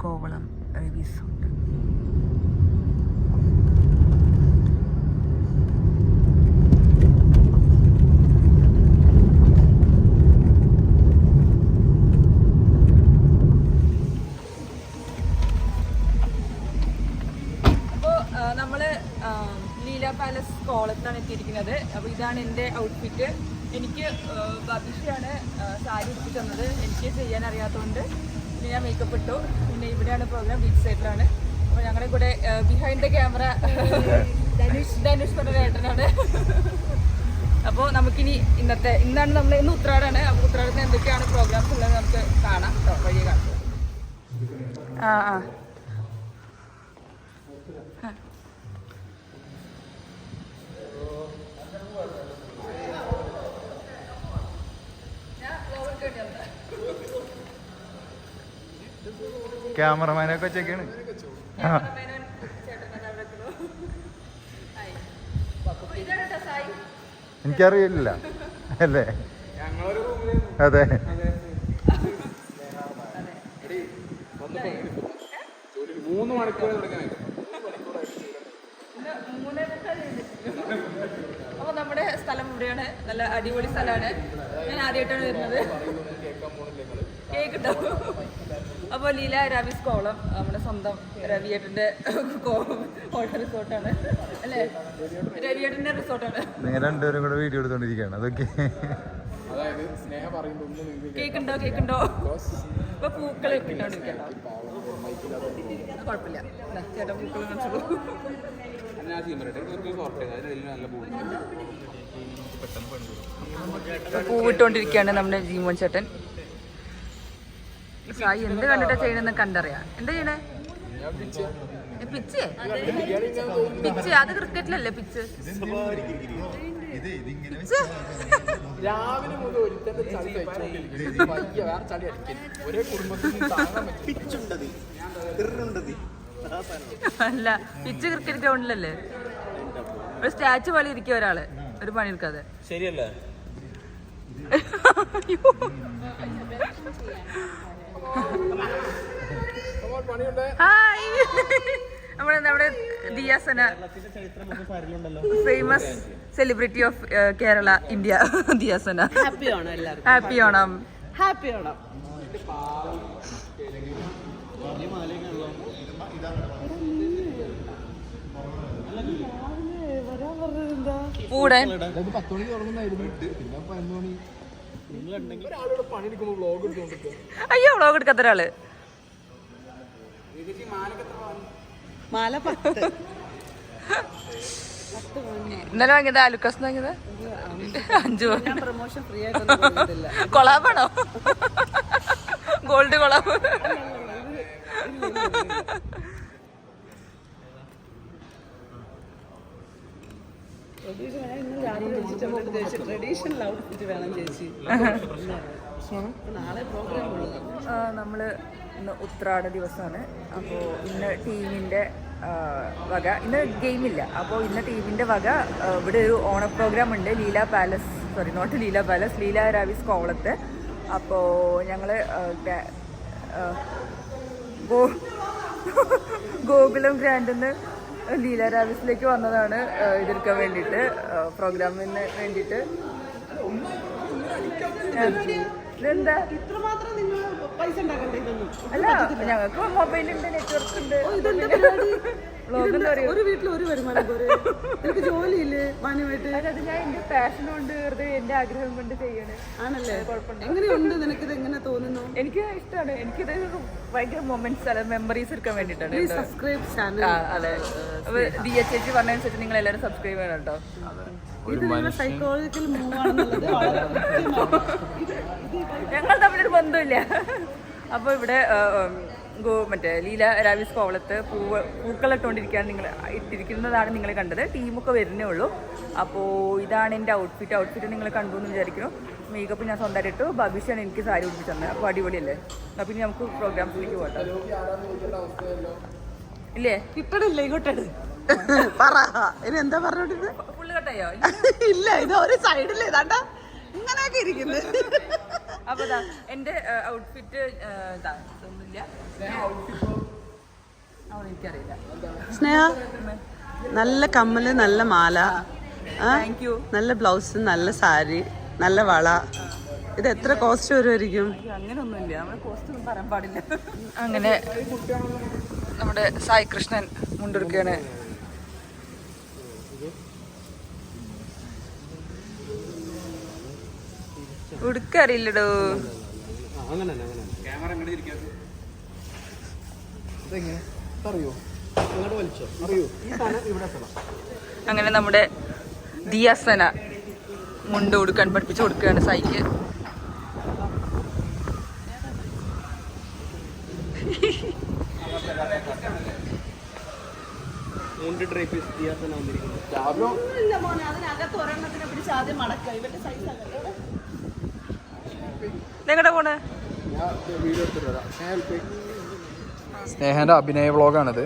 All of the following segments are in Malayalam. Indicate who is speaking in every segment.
Speaker 1: കോവളം റിസോർട്ട്. നമ്മള് ലീല പാലസ് കോളത്താണ് എത്തിയിരിക്കുന്നത്. അപ്പോൾ ഇതാണ് എൻ്റെ ഔട്ട്ഫിറ്റ്. എനിക്ക് ബബിഷയാണ് സാരി ഉടുപ്പിച്ച് തന്നത്. എനിക്ക് ചെയ്യാൻ അറിയാത്തതുകൊണ്ട് പിന്നെ ഞാൻ മേക്കപ്പ് ഇട്ടു. പിന്നെ ഇവിടെയാണ് പ്രോഗ്രാം, ബീച്ച് സൈഡിലാണ്. അപ്പോൾ ഞങ്ങളുടെ കൂടെ ബിഹൈൻഡ് ദ ക്യാമറ ധനുഷ് കൊണ്ടേട്ടനാണ്. അപ്പോൾ നമുക്കിനി ഇന്ന് ഉത്രാടാണ്. അപ്പോൾ ഉത്രാടത്തിന് എന്തൊക്കെയാണ് പ്രോഗ്രാംസ് ഉള്ളത് നമുക്ക് കാണാം. വഴിയെ കാണാം.
Speaker 2: ക്യാമറമാനൊക്കെ വെച്ചേക്കാണ്. എനിക്കറിയില്ല അല്ലേ? അതെ.
Speaker 1: അപ്പോൾ നമ്മുടെ സ്ഥലം ഇവിടെയാണ്. നല്ല അടിപൊളി സ്ഥലമാണ്. ഞാൻ ആദ്യമായിട്ടാണ് വരുന്നത്. കേക്ക് ഉണ്ടാവും. അപ്പോൾ ലീല രാവിസ് കോളം നമ്മുടെ സ്വന്തം രവിയേട്ടൻ്റെ റിസോർട്ടാണ് അല്ലേ? രവിയേട്ടൻ്റെ റിസോർട്ടാണ്.
Speaker 2: നിങ്ങൾ രണ്ടുപേരും കൂടെ വീഡിയോ എടുത്തോണ്ടിരിക്കുകയാണ്. അതൊക്കെ
Speaker 1: കേക്കുണ്ടോ? ഇപ്പൊ പൂക്കളൊക്കെ ഇട്ടോണ്ടിരിക്കണ്ടോ? കുഴപ്പമില്ല. ചേട്ടാ പൂക്കൾ കാണിച്ചോളൂ. പൂവിട്ടോണ്ടിരിക്കുകയാണ് നമ്മുടെ ജീമോൻ ചേട്ടൻ. സായി എന്ത് കണ്ടിട്ടാ ചെയ്യണെന്ന് കണ്ടറിയാം. എന്താ ചെയ്യണേ? പിച്ച് അത് ക്രിക്കറ്റിലല്ലേ പിച്ച്?
Speaker 3: രാവിലെ മുതൽ ഒരുത്തന്റെ ചളി വേറെ ചളി അടിക്കൽ ഒരേ കുടുംബത്തിൽ
Speaker 1: അല്ല, പിച്ച് ക്രിക്കറ്റ് ഗ്രൗണ്ടിലല്ലേ? ഒരു സ്റ്റാച്ചു പോലെ ഇരിക്കും ഒരാള്, ഒരു പണി എടുക്കാതെ.
Speaker 3: ശരിയല്ലേ?
Speaker 1: ഹായ്, നമ്മുടെ Diya Sana, famous celebrity of Kerala, India, Diya Sana. Happy Onam. കൂടാൻ
Speaker 3: 10 മണിക്ക് തുടങ്ങുന്നായിരുന്നു. പിന്നെ ഒരാളോട് പണിയെടുക്കുമ്പോൾ വ്ലോഗ് എടുത്തോണ്ടിരിക്കുക.
Speaker 1: അയ്യോ, വ്ലോഗ് എടുക്കാത്ത ഒരാള്.
Speaker 4: മാല 10
Speaker 1: ഇന്നലെ വാങ്ങിയത് ആലുക്കാസ് വാങ്ങിയത് 5.
Speaker 4: പ്രൊമോഷൻ ഫ്രീ ആയിട്ടൊന്നും
Speaker 1: കൊളാബാണോ? Gold collab.
Speaker 4: ട്രഡീഷണൽ ഔട്ട്ഫിറ്റ് വേണം ചേച്ചി. നാളെ പ്രോഗ്രാം ഉള്ളത്.
Speaker 1: നമ്മള് ഇന്ന് ഉത്രാട ദിവസമാണ്. അപ്പോൾ ഇന്ന് ടീമിൻ്റെ വക, ഇന്ന് ഗെയിമില്ല. അപ്പോൾ ഇന്ന് ടീമിൻ്റെ വക ഇവിടെ ഒരു ഓണ പ്രോഗ്രാം ഉണ്ട്. Leela Palace, sorry not Leela Palace, Leela Raviz കോവളത്ത്. അപ്പോൾ ഞങ്ങൾ ഗോകുലം ഗ്രാൻഡിന്ന് ലീല രാവിസിലേക്ക് വന്നതാണ് ഇതെടുക്കാൻ വേണ്ടിയിട്ട്, പ്രോഗ്രാമിന് വേണ്ടിയിട്ട്. ഇതെന്താ? അല്ല, ഞങ്ങൾക്ക് മൊബൈലുണ്ട്, നെറ്റ്വർക്ക് ഉണ്ട്.
Speaker 4: ഒരു വീട്ടിൽ ഒരു വരുമാനം പോലെ എനിക്ക് ജോലിയില്ലേ മാന്യമായിട്ട്?
Speaker 1: അത് ഞാൻ എന്റെ പാഷൻ കൊണ്ട് വെറുതെ എന്റെ ആഗ്രഹം കൊണ്ട് ചെയ്യണേ.
Speaker 4: ആണല്ലേ? എങ്ങനെയുണ്ട് നിനക്കിത്? എങ്ങനെ തോന്നുന്നു?
Speaker 1: എനിക്ക് ഇഷ്ടമാണ്. എനിക്കിത് ഭയങ്കര മൊമെന്റ്സ് അല്ല, മെമ്മറീസ് എടുക്കാൻ വേണ്ടിയിട്ടാണ്.
Speaker 4: Subscribe channel.
Speaker 1: അതെ, ദിയ ചേച്ചി പറഞ്ഞതനുസരിച്ച് നിങ്ങൾ എല്ലാവരും സബ്സ്ക്രൈബ് ചെയ്യണം കേട്ടോ.
Speaker 4: ഇത് നിങ്ങളുടെ സൈക്കോളജിക്കൽ മൂവ് ആണെന്നുള്ളത്
Speaker 1: ഞങ്ങൾ തമ്മിലൊരു ബന്ധമില്ല. അപ്പോൾ ഇവിടെ മറ്റേ ലീല രാവിസ് കോവളത്ത് പൂക്കളിട്ടുകൊണ്ടിരിക്കുകയാണ്, ഇട്ടിരിക്കുന്നതാണ് നിങ്ങൾ കണ്ടത്. ടീമൊക്കെ വരുന്നേ ഉള്ളൂ. അപ്പോൾ ഇതാണ് എൻ്റെ ഔട്ട്ഫിറ്റ് നിങ്ങൾ കണ്ടു എന്ന് വിചാരിക്കുന്നു. മേക്കപ്പ് ഞാൻ സ്വന്തമായിട്ട് ഇട്ടു. ബബിഷാണ് എനിക്ക് സാരി ഉടുപ്പിച്ച് തന്നെ. അപ്പോൾ അടിപൊളിയല്ലേ? അപ്പോൾ പിന്നെ നമുക്ക് പ്രോഗ്രാംസിലേക്ക് പോകട്ടെ. ഇല്ലേ?
Speaker 4: ഇപ്പഴല്ലേ ഇങ്ങോട്ടത് പറ. ഇനി എന്താ പറഞ്ഞോണ്ടിരുന്നത്?
Speaker 1: ഫുള്ള് കട്ടായോ?
Speaker 4: ഇല്ല, ഇത് ഒരു സൈഡിൽ ഏതാണ്ട ഇങ്ങനെയൊക്കെ ഇരിക്കുന്നത്.
Speaker 1: അപ്പൊ എന്റെ ഔട്ട്ഫിറ്റ് ഒന്നുമില്ല, എനിക്കറിയില്ല.
Speaker 4: സ്നേഹ നല്ല കമ്മല്, നല്ല മാല,
Speaker 1: താങ്ക് യു.
Speaker 4: നല്ല ബ്ലൗസ്, നല്ല സാരി, നല്ല വള. ഇത് എത്ര കോസ്റ്റ് വരുമായിരിക്കും?
Speaker 1: അങ്ങനെയൊന്നുമില്ല, നമ്മള് കോസ്റ്റ് ഒന്നും പറയാൻ പാടില്ല. അങ്ങനെ നമ്മുടെ സായി കൃഷ്ണൻ മുണ്ടെടുക്കുകയാണ്. ഉടുക്കറിയില്ലടോ. അങ്ങനെ നമ്മുടെ ദിയാസന മുണ്ട് ഉടുക്കാൻ പഠിപ്പിച്ചു കൊടുക്കുകയാണ് സായിക്ക്. എങ്ങോട്ടാ പോണേ?
Speaker 3: സ്നേഹന്റെ അഭിനയ വ്ളോഗാണിത്.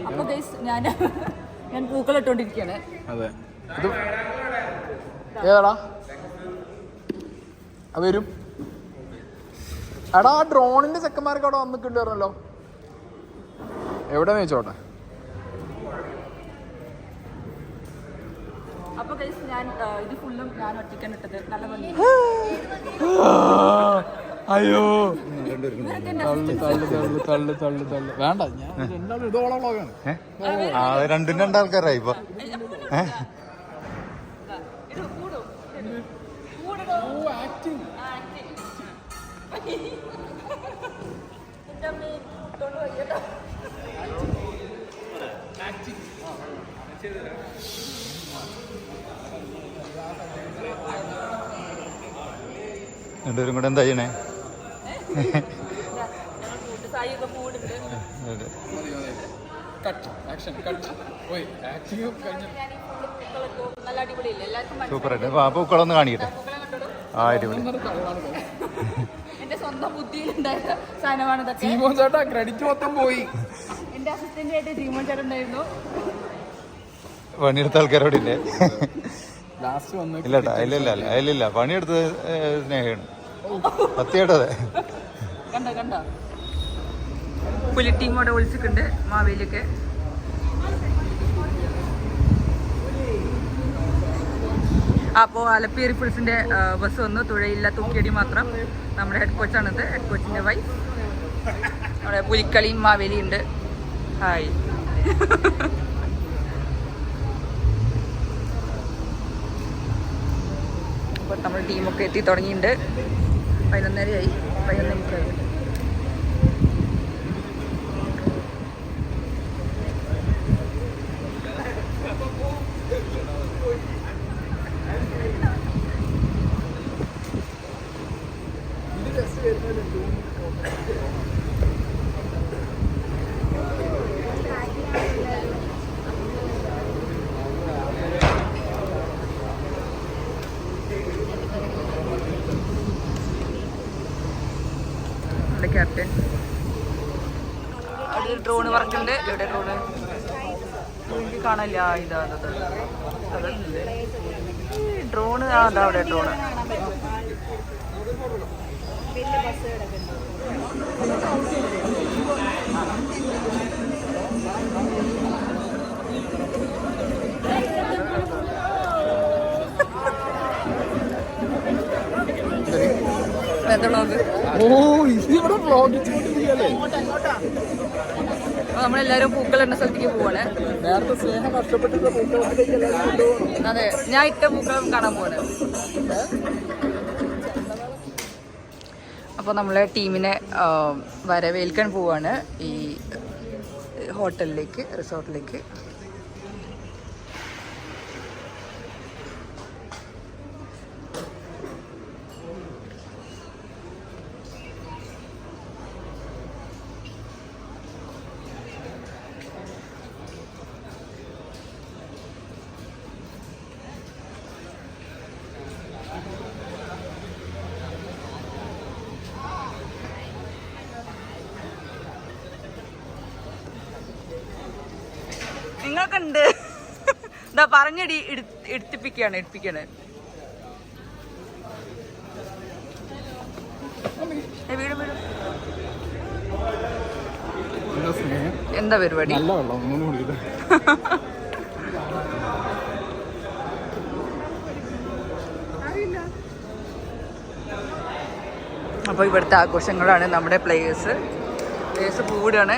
Speaker 1: അപ്പൊ ഞാൻ പൂക്കളിട്ടോണ്ടിരിക്കുകയാണ്.
Speaker 3: അതെ, ഇത് ഏതാടാ വരും? എടാ, ആ ഡ്രോണിന്റെ ചെക്കന്മാർക്ക് അവിടെ വന്നിട്ടുണ്ടായിരുന്നല്ലോ. എവിടെന്ന് വെച്ചോട്ടെ.
Speaker 1: അപ്പൊ ഞാൻ ഇത് ഫുള്ളും ഞാൻ ഒറ്റയ്ക്കാണ് ഇട്ടത്. നല്ല ഭംഗി.
Speaker 3: അയ്യോ, വേണ്ട, ഞാൻ രണ്ടാളും ഇതോളം വ്ളോഗാണ്.
Speaker 2: രണ്ടും രണ്ടാൾക്കാരായി ഇപ്പൊ. രണ്ടുപേരും കൂടെ എന്താ ചെയ്യണേ? സൂപ്പറായിട്ട് പൂക്കളൊന്ന് കാണിക്കട്ടെ. അടിപൊളി.
Speaker 1: എന്റെ സ്വന്തം ബുദ്ധിയിലുണ്ടായ സാധനമാണ് ഇതൊക്കെ.
Speaker 3: ജീമോൻ ചേട്ടാ ക്രെഡിറ്റ് മൊത്തം പോയി.
Speaker 1: എന്റെ അസിസ്റ്റന്റ് ആയിട്ട് ജീമോൻ ചേട്ടൻ ഉണ്ടായിരുന്നു.
Speaker 2: പണിയെടുത്ത ആൾക്കാരോടില്ലേ?
Speaker 3: ലാസ്റ്റ് വന്ന്
Speaker 2: ഇല്ലട്ടാ, അതിലില്ല പണിയെടുത്തത് സ്നേഹമാണ്. സത്യമായിട്ടതെ.
Speaker 1: കണ്ട പുലി ടീമോടെ വിളിച്ചിട്ടുണ്ട് മാവേലിയൊക്കെ. അപ്പോൾ ആലപ്പി റിപ്പിൾസിന്റെ ബസ് വന്നു. തുഴയില്ല, തൂക്കിയടി മാത്രം. നമ്മുടെ ഹെഡ് കോച്ചാണിത്, ഹെഡ് കോച്ചിന്റെ വൈഫ്. നമ്മുടെ പുലിക്കളിയും മാവേലിയും ഉണ്ട്. ഹായ്. അപ്പോൾ നമ്മുടെ ടീമൊക്കെ എത്തി തുടങ്ങിയിട്ടുണ്ട്. 11:30 11:30. ക്യാപ്റ്റൻ അവിടെ ഒരു ഡ്രോണ് വർക്കുണ്ട്. എവിടെ ഡ്രോണ്? എനിക്ക് കാണില്ല. ഇതാണത് ഡ്രോണ്. അതാ അവിടെ ഡ്രോണ്. നമ്മളെല്ലാരും പൂക്കൾ എന്ന സ്ഥലത്തേക്ക് പോവാണ്.
Speaker 3: നേരത്തെ സ്നേഹം കഷ്ടപ്പെട്ടിട്ട്
Speaker 1: അതെ, ഞാൻ ഇട്ട പൂക്കൾ കാണാൻ പോവാണ്. അപ്പോൾ നമ്മളെ ടീമിനെ വരവേൽക്കാൻ പോവാണ് ഈ ഹോട്ടലിലേക്ക്, റിസോർട്ടിലേക്ക്. നിങ്ങൾക്കുണ്ട് ഇതാ പറഞ്ഞടി എടുപ്പിക്കാണ്. വീടും
Speaker 3: എന്താ സ്നേഹം
Speaker 1: എന്താ പരിപാടി?
Speaker 3: നല്ല വെള്ളം ഒന്നും കുടിക്കില്ല.
Speaker 1: അപ്പോൾ ഇവിടുത്തെ ആഘോഷങ്ങളാണ് നമ്മുടെ പ്ലേയേഴ്സ് കൂടുകയാണ്.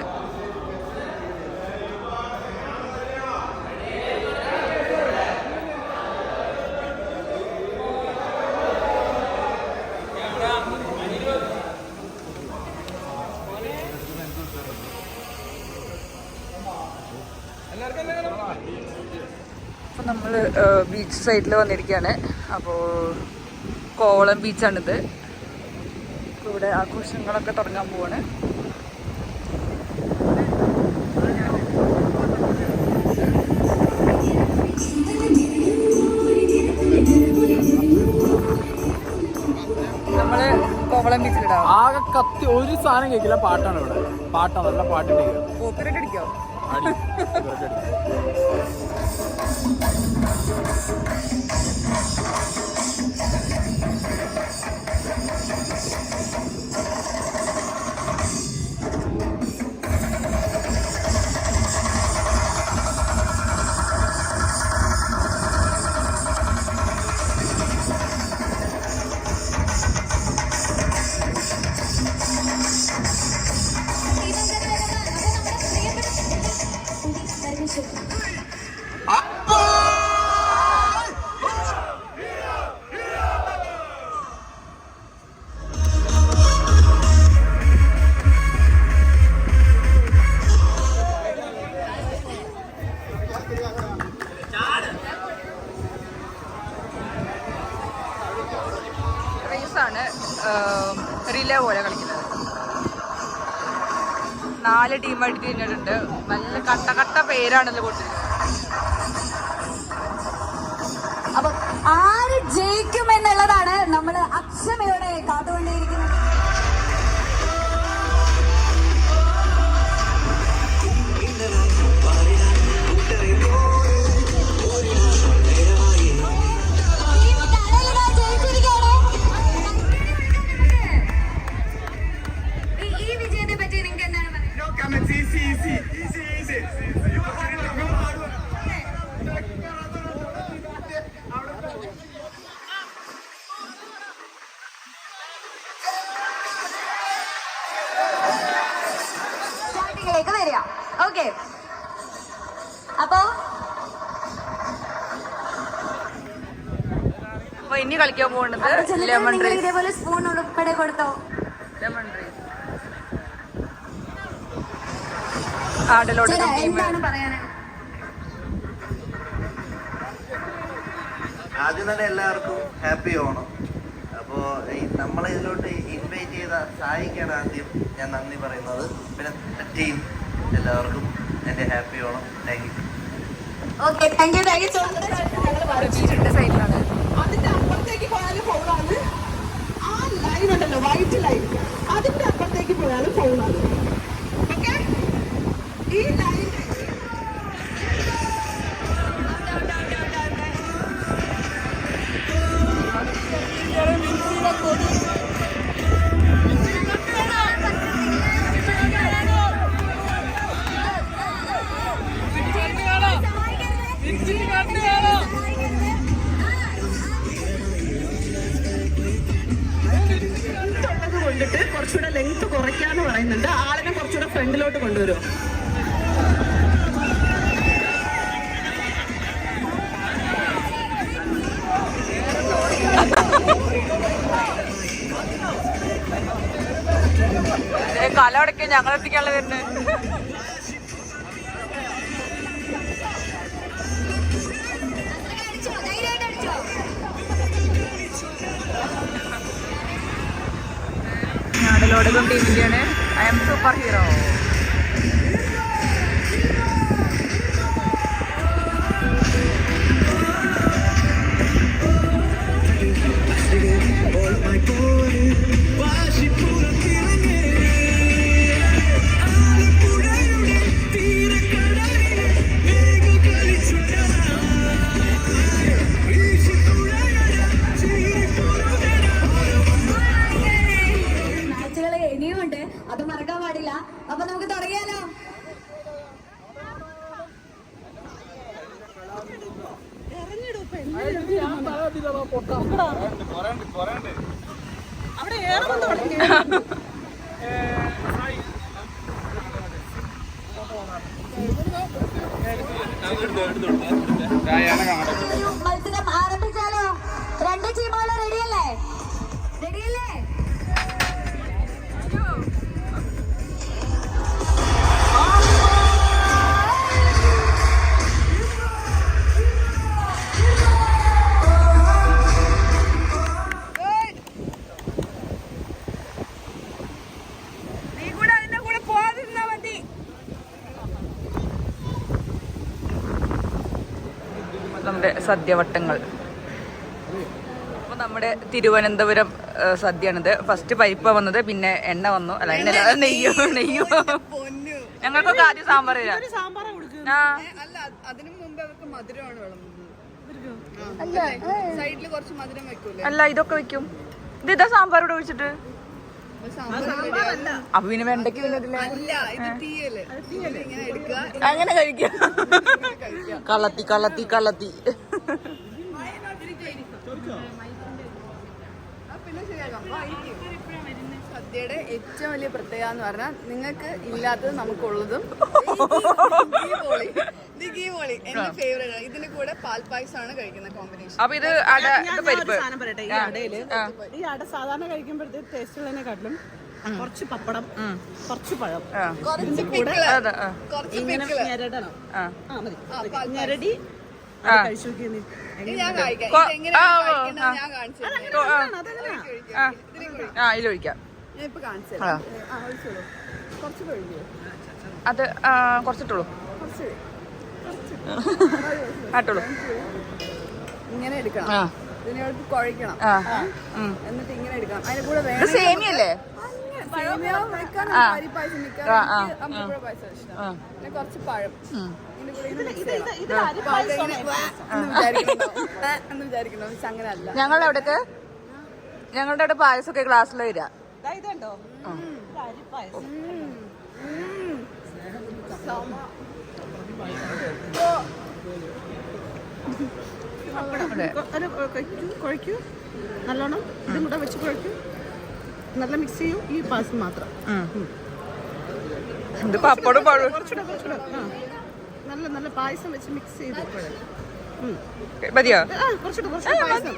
Speaker 1: അപ്പോൾ നമ്മൾ ബീച്ച് സൈഡിൽ വന്നിരിക്കുകയാണ്. അപ്പോൾ കോവളം ബീച്ചാണിത്. ഇവിടെ ആഘോഷങ്ങളൊക്കെ തുടങ്ങാൻ പോവാണ്. നമ്മള് കോവളം ബീച്ചിലിടാം.
Speaker 3: ആകെ കത്തി ഒരു സാധനം കേൾക്കില്ല. പാട്ടാണ് ഇവിടെ. പാട്ടാണ്, നല്ല പാട്ട്
Speaker 1: പോപ്പിരൊക്കെ അടിക്കോ? റേസാണ് റിലേ പോലെ കളിക്കുന്നത്. 4 ടീമായിട്ട് തിരിഞ്ഞിട്ടുണ്ട്. നല്ല കട്ട പേരാണല്ലോ കൊടുത്തിരിക്കുന്നത്.
Speaker 5: അപ്പൊ ആര് ജയിക്കും എന്നുള്ളതാണ് നമ്മൾ അക്ഷമയോടെ കാത്തുകൊണ്ടേയിരിക്കുന്നത്. ഈ വിജയത്തെ പറ്റി നിങ്ങൾക്ക് എന്താണ് പറയുന്നത്? വരിക. ഓക്കെ, അപ്പോ
Speaker 1: ഇനി കളിക്കാൻ പോകുന്നത് ലെമൺ റൈസ്.
Speaker 5: ഇതേപോലെ സ്പൂൺ ഉൾപ്പെടെ കൊടുത്തോ?
Speaker 1: ലെമൺ റൈസ് ആടലോട്
Speaker 5: എന്താണ് പറയാനാണ്?
Speaker 6: ആദ്യം തന്നെ എല്ലാവർക്കും ഹാപ്പി ഓണം. അപ്പോൾ നമ്മളെ ഇതിലോട്ട് ഇൻവൈറ്റ് ചെയ്ത സായിക്കാണ് ആദ്യം ഞാൻ നന്ദി പറയുന്നത്. പിന്നെ ടീം എല്ലാവർക്കും എൻ്റെ happy Onam. Thank you.
Speaker 5: Okay, thank you so much.
Speaker 1: ബീച്ചിന്റെ സൈഡിലാണ്.
Speaker 7: അതിന്റെ അപ്പുറത്തേക്ക് പോയാലും ഫൗളാണ്. ആ ലൈൻ ഉണ്ടല്ലോ, വൈറ്റ് ലൈൻ, അതിന്റെ അപ്പുറത്തേക്ക് പോയാലും ഫൗളാണ്. ഓക്കെ, ഈ ലൈൻ കൊണ്ടിട്ട് കുറച്ചുകൂടെ ലെങ്ത് കുറയ്ക്കാന്ന് പറയുന്നുണ്ട്. ആളിനെ കുറച്ചുകൂടെ ഫ്രണ്ടിലോട്ട് കൊണ്ടുവരും.
Speaker 1: കാലടക്കെ ഞങ്ങൾ എത്തിക്കാനുള്ള വരുന്നത്. ഞാടലോടകം ടീമിന്റെയാണ്. I'm super hero.
Speaker 3: അതിലാ പൊട്ട.
Speaker 4: അവിടെ ഏറെന്ന് തുടങ്ങി.
Speaker 5: മത്സരം ആരംഭിച്ചാലോ? 2 ടീമുകൾ റെഡിയല്ലേ? റെഡിയല്ലേ?
Speaker 1: നമ്മുടെ സദ്യവട്ടങ്ങൾ. അപ്പോൾ നമ്മുടെ തിരുവനന്തപുരം സദ്യയാണിത്. ഫസ്റ്റ് പരിപ്പ് വന്നത്, പിന്നെ എണ്ണ വന്നു, അല്ല എണ്ണ നെയ്യോ. ഞങ്ങൾക്കൊക്കെ ആദ്യം സാമ്പാർ തരാം. അല്ല ഇതൊക്കെ വെക്കും. ഇതാ സാമ്പാർ ഇവിടെ ഒഴിച്ചിട്ട്. അപ്പൊ പിന്നെ വെണ്ടയ്ക്ക് അങ്ങനെ കഴിക്കാം. കള്ളത്തി
Speaker 8: സദ്യയുടെ ഏറ്റവും വലിയ പ്രത്യേകത എന്ന് പറഞ്ഞാൽ നിങ്ങൾക്ക് ഇല്ലാത്തത് നമുക്കുള്ളതും എന്റെ ഫേവറേറ്റ്. ഇതിന്റെ കൂടെ പാൽപ്പായസമാണ് കഴിക്കുന്ന കോമ്പിനേഷൻ.
Speaker 1: അപ്പൊ ഇത്
Speaker 4: സാധനം പറയട്ടെ. ഈ അടയില് ഈ അട സാധാരണ കഴിക്കുമ്പോഴത്തേക്ക് ടേസ്റ്റ് ഉള്ളതിനെക്കാട്ടിലും കുറച്ച് പപ്പടം, കുറച്ച് പഴം,
Speaker 8: കുറച്ച്
Speaker 4: ഇങ്ങനെ ഞെരടണം. ഞെരടി കഴിച്ചു നോക്കിയെന്ന്.
Speaker 8: ഞാൻ കഴിക്കാം. എങ്ങനെയാണ് കഴിക്കുന്നത് ഞാൻ കാണിച്ചു
Speaker 1: ഇതിലൊഴിക്കാം.
Speaker 8: ഞാൻ ഇപ്പൊ കാണിച്ചു തരാം. കുറച്ച് കഴിക്കോ?
Speaker 1: അത് കുറച്ചിട്ടുള്ളൂ. ആട്ടുള്ളൂ.
Speaker 8: ഇങ്ങനെ എടുക്കണം. ഇതിനോട് കുഴക്കണം. എന്നിട്ട് ഇങ്ങനെ എടുക്കണം. അതിന്റെ കൂടെ വേണം
Speaker 1: സേമിയല്ലേ?
Speaker 8: അരിപ്പായസം പായസം ഇഷ്ടം. പിന്നെ കുറച്ച് പഴം. അങ്ങനെ അല്ല.
Speaker 1: ഞങ്ങളുടെ അവിടെ പായസമൊക്കെ ഗ്ലാസ്സിൽ വരിക.
Speaker 4: ഇതുണ്ടോ അരിപ്പായസം. കുഴയ്ക്കൂ നല്ലോണം. ഇതും കൂടെ വെച്ച് കുഴയ്ക്കൂ. നല്ല മിക്സ് ചെയ്യൂ. ഈ പായസം മാത്രം.
Speaker 1: പപ്പടും
Speaker 4: കുറച്ചുകൂടെ നല്ല നല്ല പായസം വെച്ച് മിക്സ് ചെയ്ത്
Speaker 1: മതിയോ?
Speaker 4: കുറച്ചുകൂടെ പായസം.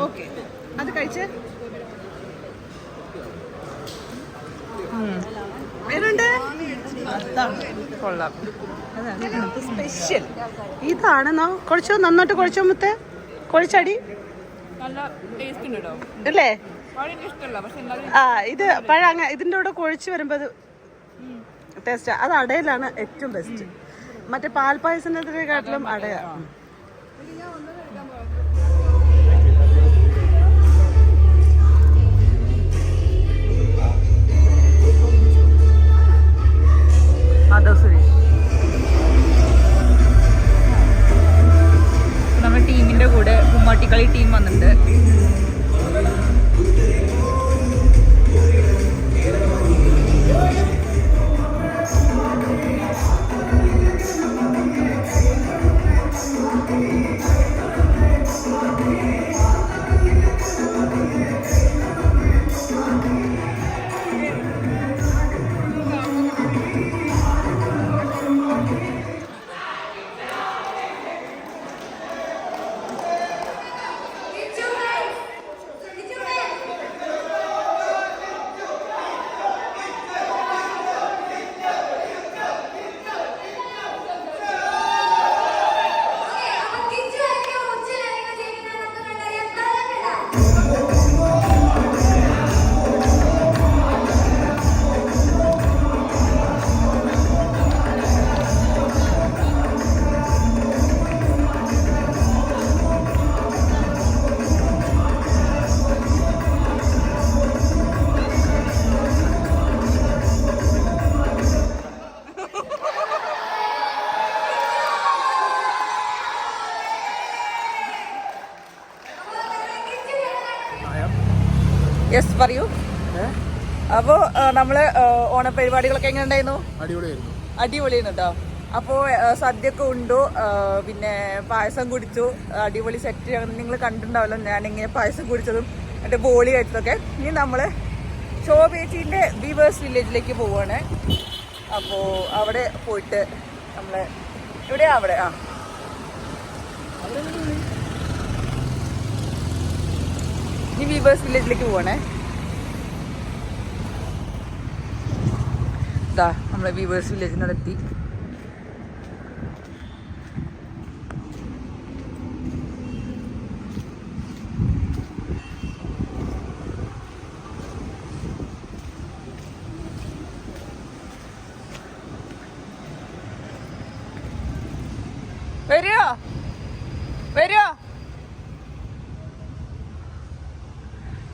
Speaker 4: ഓക്കെ, അത് കഴിച്ച്
Speaker 1: കൊള്ളാം.
Speaker 4: സ്പെഷ്യൽ ഇതാണ്. കുഴച്ചോ, നന്നായിട്ട് കുഴച്ചോ മുത്തേ. കുഴച്ചടി
Speaker 1: നല്ല ടേസ്റ്റ് ഉണ്ട് കേട്ടോ.
Speaker 4: അല്ലേ?
Speaker 1: ഇഷ്ടമല്ല പക്ഷെ
Speaker 4: ഇത് പഴം ഇതിൻ്റെ കൂടെ കുഴച്ച് വരുമ്പോൾ അത് ടേസ്റ്റ്. അത് അടയിലാണ് ഏറ്റവും ബെസ്റ്റ്. മറ്റേ പാൽപ്പായസത്തിനെക്കാട്ടിലും അടയാ.
Speaker 1: അതോ സുരേഷ് നമ്മുടെ ടീമിന്റെ കൂടെ കുമ്മാട്ടിക്കളി ടീം വന്നിട്ടുണ്ട്. യെസ് പറയൂ. അപ്പോൾ നമ്മള് ഓണപരിപാടികളൊക്കെ എങ്ങനെ ഉണ്ടായിരുന്നു?
Speaker 3: അടിപൊളിയായിരുന്നു.
Speaker 1: അടിപൊളിയായിരുന്നു കേട്ടോ. അപ്പോൾ സദ്യയൊക്കെ ഉണ്ടു, പിന്നെ പായസം കുടിച്ചു, അടിപൊളി സെറ്റ്. നിങ്ങൾ കണ്ടിട്ടുണ്ടാവല്ലോ ഞാനിങ്ങനെ പായസം കുടിച്ചതും എൻ്റെ ബോളി കഴിച്ചതൊക്കെ. ഇനി നമ്മൾ ശോഭേച്ചീൻ്റെ വീവേഴ്സ് വില്ലേജിലേക്ക് പോവുകയാണ്. അപ്പോൾ അവിടെ പോയിട്ട് നമ്മൾ എവിടെയാ അവിടെ ഇനി വീവേഴ്സ് വില്ലേജിലേക്ക് പോവാണേ. ഇതാ നമ്മളെ വീവേഴ്സ് വില്ലേജിനടുത്തി. വരുമോ വരുമോ?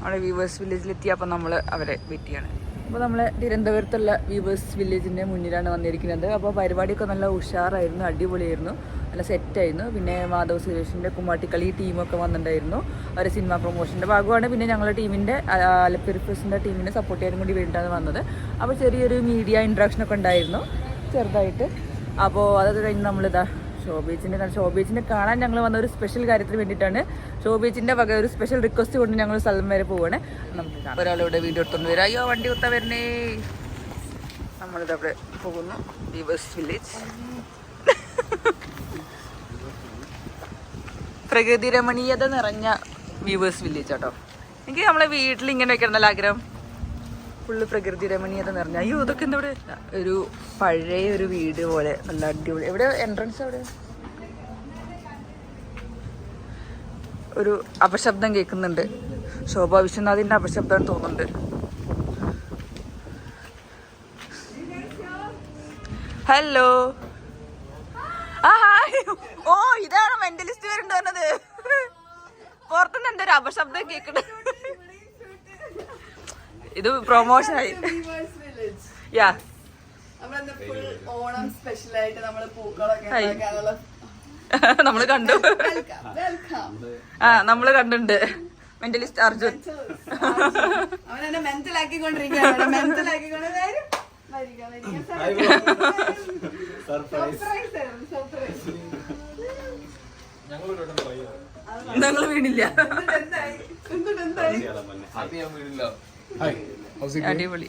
Speaker 1: അവിടെ വീവേഴ്സ് വില്ലേജിലെത്തി. അപ്പം നമ്മൾ അവരെ വെയിറ്റ് ചെയ്യാണ്. അപ്പോൾ നമ്മൾ തിരുവനന്തപുരത്തുള്ള വീവേഴ്സ് വില്ലേജിൻ്റെ മുന്നിലാണ് വന്നിരിക്കുന്നത്. അപ്പോൾ പരിപാടിയൊക്കെ നല്ല ഉഷാറായിരുന്നു, അടിപൊളിയായിരുന്നു, നല്ല സെറ്റായിരുന്നു. പിന്നെ മാധവ് സുരേഷിൻ്റെ കുമ്മാട്ടിക്കളി ടീമൊക്കെ വന്നിട്ടുണ്ടായിരുന്നു. അവരെ സിനിമ പ്രൊമോഷൻ്റെ ഭാഗമാണ്. പിന്നെ ഞങ്ങളുടെ ടീമിൻ്റെ ആലപ്പി റിഫ്രഷിൻ്റെ ടീമിനെ സപ്പോർട്ട് ചെയ്യാനും കൂടി വേണ്ടിയിട്ടാണ് വന്നത്. അപ്പോൾ ചെറിയൊരു മീഡിയ ഇൻട്രാക്ഷനൊക്കെ ഉണ്ടായിരുന്നു ചെറുതായിട്ട്. അപ്പോൾ അതൊക്കെ കഴിഞ്ഞ് നമ്മളിതാ ഷോബീച്ചിനെ കാണാൻ ഞങ്ങൾ വന്ന ഒരു സ്പെഷ്യൽ കാര്യത്തിന് വേണ്ടിയിട്ടാണ്. ഷോബീച്ചിൻ്റെ വക ഒരു സ്പെഷ്യൽ റിക്വസ്റ്റ് കൊണ്ട് ഞങ്ങൾ സ്ഥലം വരെ പോവാണ്. നമുക്ക് ഒരാളിവിടെ വീഡിയോ എടുത്തുകൊണ്ട് വരാം. അയ്യോ വണ്ടി കുത്താൻ വരണേ. നമ്മളിതവിടെ പോകുന്നു, വീവേഴ്സ് വില്ലേജ്. പ്രകൃതി രമണീയത നിറഞ്ഞ വീവേഴ്സ് വില്ലേജ് കേട്ടോ. എനിക്ക് നമ്മളെ വീട്ടിൽ ഇങ്ങനെ വെക്കണം നല്ല ആഗ്രഹം. ഫുള്ള് പ്രകൃതി രമണീയത നിറഞ്ഞ. അയ്യോ ഇതൊക്കെ എന്താ ഇവിടെ ഒരു പഴയ ഒരു വീട് പോലെ നല്ല അടിപൊളി. എവിടെ എൻട്രൻസ്? എവിടെ ഒരു അപശബ്ദം കേൾക്കുന്നുണ്ട്. ശോഭാ വിശ്വനാഥിന്റെ അപശബ്ദം തോന്നുന്നുണ്ട്. ഹലോ. ഓ ഇതാണ് മെന്റലിസ്റ്റ് വരുന്നുണ്ട് പറഞ്ഞത്. പുറത്തുനിന്ന് എന്താ ഒരു അപശബ്ദം കേൾക്കുന്നത്. ഇത് പ്രൊമോഷനായി. യാ
Speaker 8: ഓണം സ്പെഷ്യലായിട്ട് നമ്മള് പൂക്കളൊക്കെ
Speaker 1: നമ്മള് കണ്ടു. നമ്മള് കണ്ടിട്ടുണ്ട്. മെന്റലിസ്റ്റ് അർജുൻ
Speaker 8: അവനെ മെന്റലാക്കിക്കൊണ്ടിരിക്കുകയാണ്.
Speaker 1: ഞങ്ങള് വീണില്ല. അടിപൊളി.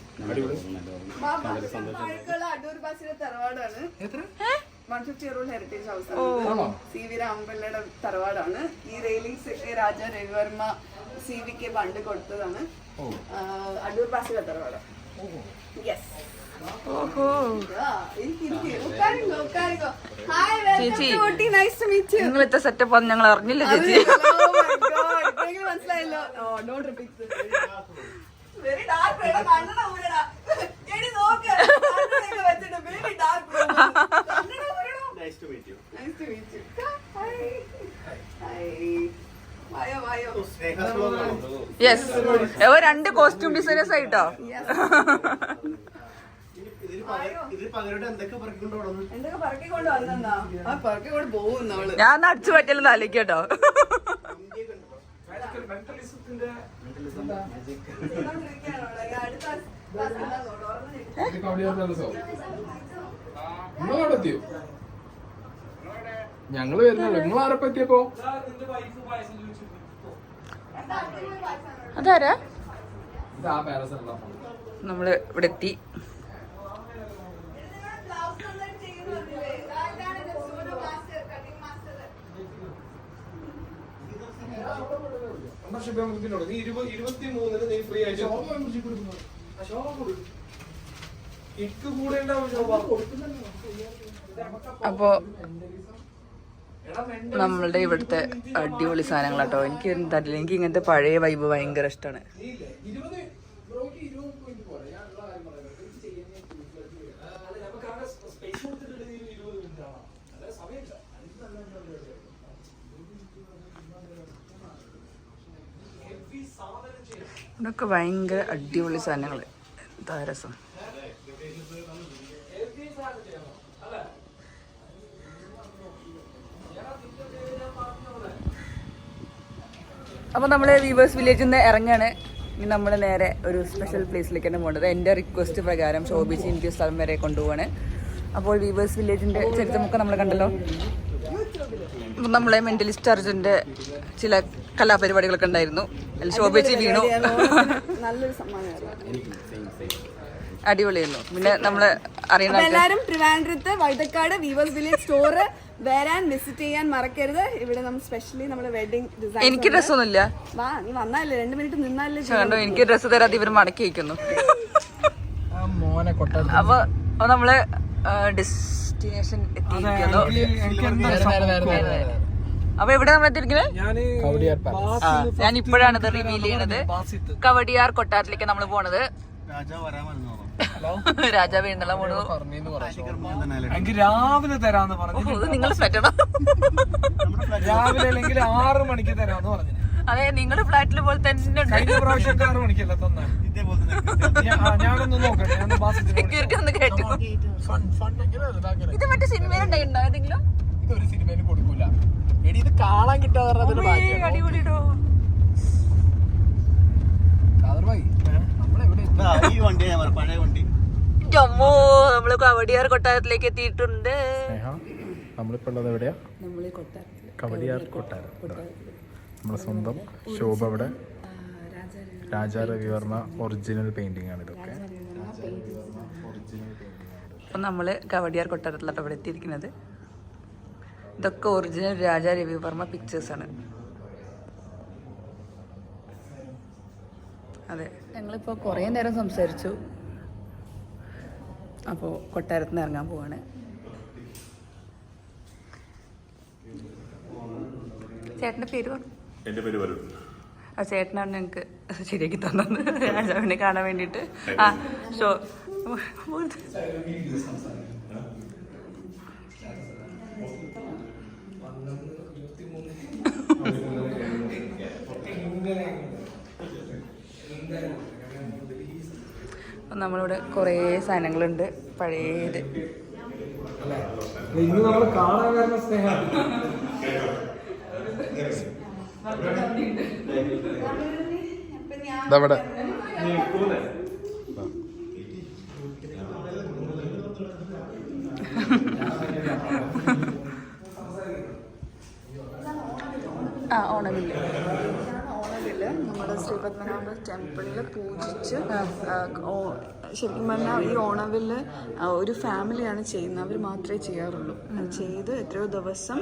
Speaker 8: അടൂർ ബാസിയുടെ തറവാടാണ്. 150 year old ഹെറിറ്റേജ് ഹൗസ് ആണ്. CV രാമപിള്ളയുടെ തറവാടാണ്. ഈ റെയിലിംഗ്സ് രാജ രവിവർമ്മ CV ക്ക് പണ്ട് കൊടുത്തതാണ്. അടൂർ ബാസിയുടെ തറവാട്.
Speaker 1: ചേച്ചി നിങ്ങൾ ഇത്ര സെറ്റപ്പ് ആണെന്ന് ഞങ്ങൾ അറിഞ്ഞില്ല ചേച്ചി.
Speaker 8: മനസ്സിലായല്ലോ.
Speaker 1: യെസ്, രണ്ട് കോസ്റ്റ്യൂം ഡിസൈനേഴ്സ് ആയിട്ടോ. ഞാൻ അടിച്ചു പറ്റലെന്ന് ആലോചിക്കട്ടോ.
Speaker 3: ഞങ്ങള് വരുന്നല്ലോ. നിങ്ങൾ ആരപ്പ എത്തിയപ്പോ?
Speaker 1: അതാരാ? നമ്മള് ഇവിടെ എത്തി. അപ്പോ നമ്മളുടെ ഇവിടുത്തെ അടിപൊളി സാധനങ്ങളാട്ടോ. എനിക്ക് എന്താ എനിക്ക് ഇങ്ങനത്തെ പഴയ വൈബ് ഭയങ്കര ഇഷ്ടമാണ്. ഇതൊക്കെ ഭയങ്കര അടിപൊളി സാധനങ്ങൾ. എന്താ രസം. അപ്പോൾ നമ്മൾ വീവേഴ്സ് വില്ലേജിൽ നിന്ന് ഇറങ്ങാണ്. ഇനി നമ്മൾ നേരെ ഒരു സ്പെഷ്യൽ പ്ലേസിലേക്ക് തന്നെ പോകേണ്ടത്. എൻ്റെ റിക്വസ്റ്റ് പ്രകാരം ശോഭിച്ച് എനിക്ക് സ്ഥലം വരെ കൊണ്ടുപോവാണ്. അപ്പോൾ വീവേഴ്സ് വില്ലേജിന്റെ ചരിത്രമൊക്കെ നമ്മൾ കണ്ടല്ലോ. അപ്പം നമ്മളെ മെന്റലിസ്റ്റ് അർജുന്റെ ചില കലാപരിപാടികളൊക്കെ ഉണ്ടായിരുന്നു. ശോഭിച്ച് വീണു.
Speaker 8: നല്ലൊരു സമ്മാനമായിരുന്നു.
Speaker 1: അടിപൊളിയായിരുന്നു. പിന്നെ നമ്മള് അറിയുന്ന
Speaker 8: എല്ലാരും ട്രിവാൻഡ്രത്ത് വൈതക്കാട് വീവേഴ്സ് വില്ലേജ് സ്റ്റോർ വരാൻ വിസിറ്റ് ചെയ്യാൻ മറക്കരുത്. ഇവിടെ നമ്മൾ സ്പെഷ്യലി നമ്മുടെ വെഡിങ് ഡിസൈൻ.
Speaker 1: എനിക്ക് ഡ്രസ്സൊന്നുമില്ല.
Speaker 8: വാ, നീ വന്നാലേ 2 മിനിറ്റ് നിന്നാലേ.
Speaker 1: കണ്ടോ, എനിക്ക് ഡ്രസ്സ് തരാതെ ഇവർ മടക്കി വയ്ക്കുന്നു. അപ്പൊ നമ്മള് ഡെസ്റ്റിനേഷൻ എത്തിയിരിക്കുന്നു. അപ്പൊ എവിടെ നമ്മൾ എത്തിയിരിക്കുന്നത്? ഞാൻ ഇപ്പോഴാണ് ഇത് റിവീൽ ചെയ്യണത്. കവടിയാർ കൊട്ടാരത്തിലേക്ക് നമ്മൾ പോണത്. രാജാവ് എഴുന്നള്ള പോണു.
Speaker 3: രാവിലെ തരാന്ന് പറഞ്ഞു.
Speaker 1: നിങ്ങൾ പറ്റണം.
Speaker 3: രാവിലെ അല്ലെങ്കിൽ 6 മണിക്ക് തരാന്ന് പറഞ്ഞു.
Speaker 1: അതെ, നിങ്ങളുടെ ഫ്ലാറ്റിൽ പോലെ തന്നെ
Speaker 3: കഴിഞ്ഞ പ്രാവശ്യം 6 മണിക്കല്ല തന്നെ. ഞാനൊന്ന് നോക്കട്ടെ.
Speaker 1: സെക്യൂരിറ്റി ഒന്ന് കേട്ടു. ഇത് മറ്റേ സിനിമയിലുണ്ടായിട്ടുണ്ടോ ഏതെങ്കിലും?
Speaker 3: ഇതൊരു സിനിമയിൽ കൊടുക്കൂല. എടി ഇത് കാണാൻ കിട്ടാതെ
Speaker 1: അടിപൊളിട്ടോ.
Speaker 6: ഈ വണ്ടി പഴയ വണ്ടി.
Speaker 1: അമ്മോ, നമ്മള് കവടിയാർ കൊട്ടാരത്തിലേക്ക് എത്തിയിട്ടുണ്ട്.
Speaker 3: നമ്മളിപ്പോ ഉള്ളത് എവിടെയാ? കവടിയാർ കൊട്ടാരം. നമ്മുടെ സ്വന്തം ശോഭ ഇവിടെ. രാജാ രവിവർമ്മ ഒറിജിനൽ പെയിന്റിംഗ് ആണ് ഇതൊക്കെ.
Speaker 1: അപ്പം നമ്മൾ കവടിയാർ കൊട്ടാരത്തിലാണ് ഇവിടെ എത്തിയിരിക്കുന്നത്. ഇതൊക്കെ ഒറിജിനൽ രാജാ രവിവർമ്മ പിക്ചേഴ്സാണ്. അതെ, ഞങ്ങളിപ്പോൾ കുറേ നേരം സംസാരിച്ചു. അപ്പോൾ കൊട്ടാരത്തിൽ നിന്ന് ഇറങ്ങാൻ പോവാണ്. ചേട്ടൻ്റെ പേര് പറഞ്ഞു.
Speaker 9: എൻ്റെ പേര് വരും.
Speaker 1: ആ ചേട്ടനാണ് ഞങ്ങൾക്ക് ശരിയാക്കി തന്നത് രാജാവിനെ കാണാൻ വേണ്ടിയിട്ട്. ആ ഷോ നമ്മളിവിടെ കുറേ സാധനങ്ങളുണ്ട് പഴയത്.
Speaker 3: ഇന്ന് നമ്മൾ കാണാൻ കാരണം സ്നേഹം.
Speaker 2: ഇതവിടെ
Speaker 1: ഓണമില്ല.
Speaker 8: ഓണവില് നമ്മുടെ ശ്രീപത്മനാഭ ടെമ്പിളിൽ പൂജിച്ച് ശരിക്കും പറഞ്ഞാൽ ഈ ഓണവില് ഒരു ഫാമിലിയാണ് ചെയ്യുന്നത്. അവർ മാത്രമേ ചെയ്യാറുള്ളൂ. ചെയ്ത് എത്രയോ ദിവസം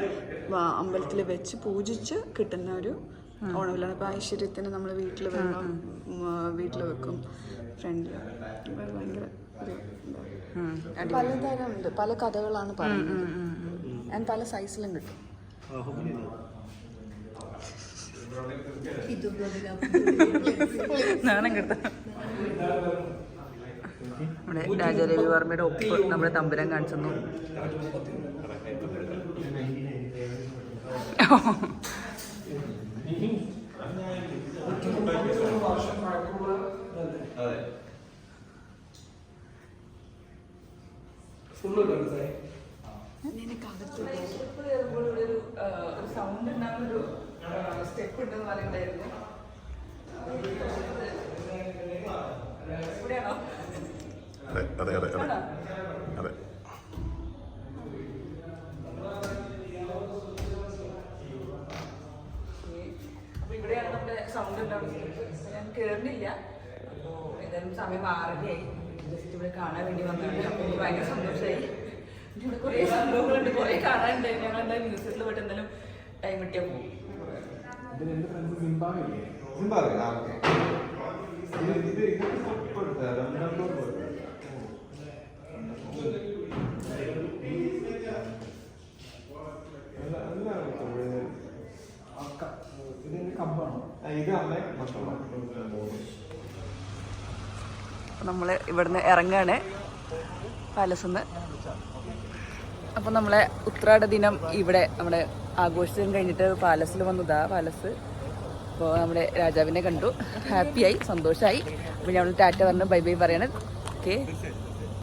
Speaker 8: അമ്പലത്തിൽ വെച്ച് പൂജിച്ച് കിട്ടുന്ന ഒരു ഓണവിലാണ്. ഇപ്പം ഐശ്വര്യത്തിന് നമ്മൾ വീട്ടിൽ വെള്ളം വീട്ടിൽ വെക്കും ഫ്രണ്ടിൽ. ഭയങ്കര ഒരു പലതരം ഉണ്ട്. പല കഥകളാണ് പറയുന്നത്. ഞാൻ പല സൈസിലും കിട്ടും.
Speaker 1: നാണം കിട്ടും. നമ്മുടെ രാജാ രവിവർമ്മയുടെ ഒപ്പ് നമ്മുടെ തമ്പുരാൻ കാണിച്ചു തന്നു. സൗണ്ട് ഉണ്ടാകുന്നൊരു സ്റ്റെപ്പ് ഉണ്ടെന്ന് പറയുന്നുണ്ടായിരുന്നു. ഇവിടെയാണോ?
Speaker 9: അതെ അതെ അതെ അതെ അതെ.
Speaker 1: അപ്പൊ ഇവിടെയാണ് നമ്മുടെ സൗണ്ട് ഉണ്ടാവുന്നത്. ഞാൻ കേറുന്നില്ല. അപ്പോൾ ഏതായാലും സമയം 6:30 ജസ്റ്റ് ഇവിടെ കാണാൻ വേണ്ടി വന്നതാണ്. അപ്പോൾ എനിക്ക് ഭയങ്കര സന്തോഷമായി. ഇവിടെ കുറേ സംഭവങ്ങളുണ്ട്, കുറേ കാണാനുണ്ട്. ഞങ്ങൾ എന്തായാലും മ്യൂസിയത്തിൽ പോയിട്ട് എന്തായാലും ടൈം കിട്ടിയാൽ പോകും. നമ്മൾ ഇവിടുന്ന് ഇറങ്ങാണ് പാലസിന്ന്. അപ്പം നമ്മളെ ഉത്രാട ദിനം ഇവിടെ നമ്മുടെ ആഘോഷിച്ചതും കഴിഞ്ഞിട്ട് പാലസിൽ വന്നതാ പാലസ്. അപ്പോൾ നമ്മുടെ രാജാവിനെ കണ്ടു, ഹാപ്പിയായി, സന്തോഷമായി. അപ്പോൾ ഞങ്ങൾ ടാറ്റ പറഞ്ഞു ബൈ ബൈ പറയണം. ഓക്കെ.